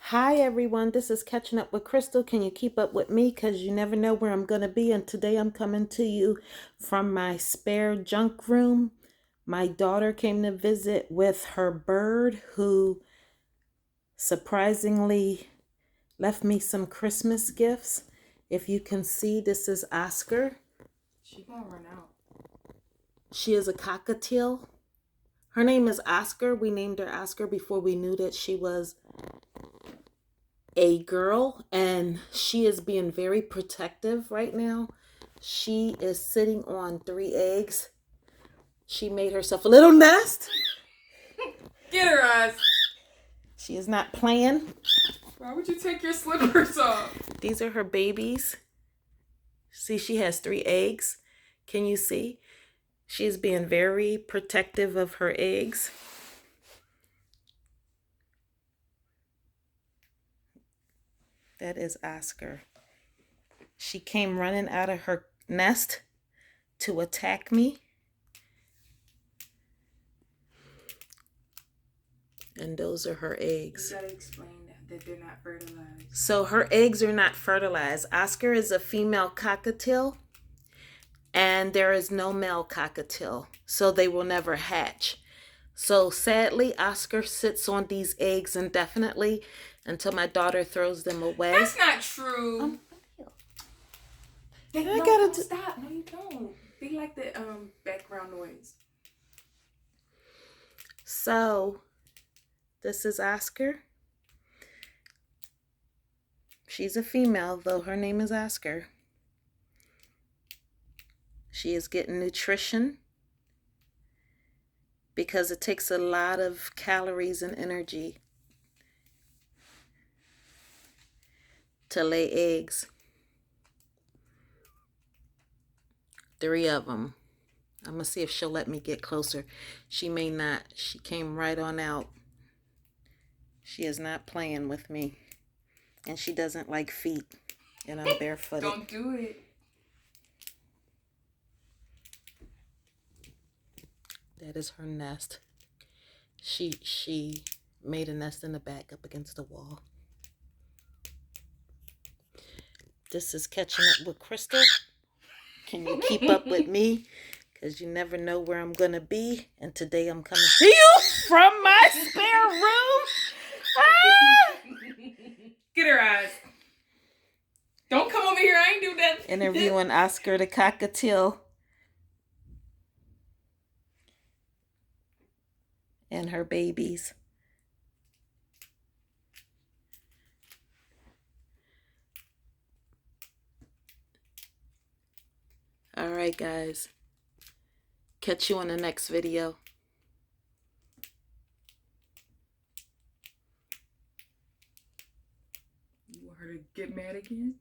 Hi everyone, this is Catching Up with Crystal. Can you keep up with me? Because you never know where I'm going to be. And today I'm coming to you from my spare junk room. My daughter came to visit with her bird who surprisingly left me some Christmas gifts. If you can see, this is Oscar. She gonna run out. She is a cockatiel. Her name is Oscar. We named her Oscar before we knew that she was a girl, and she is being very protective right now. She is sitting on 3 eggs. She made herself a little nest. Get her ass. She is not playing. Why would you take your slippers off? These are her babies. See, she has 3 eggs. Can you see? She is being very protective of her eggs. That is Oscar. She came running out of her nest to attack me. And those are her eggs. You gotta explain that they're not fertilized. So her eggs are not fertilized. Oscar is a female cockatiel, and there is no male cockatiel, so they will never hatch. So sadly, Oscar sits on these eggs indefinitely until my daughter throws them away. That's not true. Stop. No, you don't. Be like the background noise. So this is Oscar. She's a female, though her name is Oscar. She is getting nutrition because it takes a lot of calories and energy to lay eggs. 3 of them. I'm going to see if she'll let me get closer. She may not. She came right on out. She is not playing with me. And she doesn't like feet. And I'm barefooted. Don't do it. That is her nest. She made a nest in the back up against the wall. This is Catching Up with Crystal. Can you keep up with me? Because you never know where I'm going to be. And today I'm coming to you from my spare room. Get her ass. Don't come over here. I ain't do that. Interviewing Oscar the cockatiel and her babies. All right, guys. Catch you on the next video. You want her to get mad again?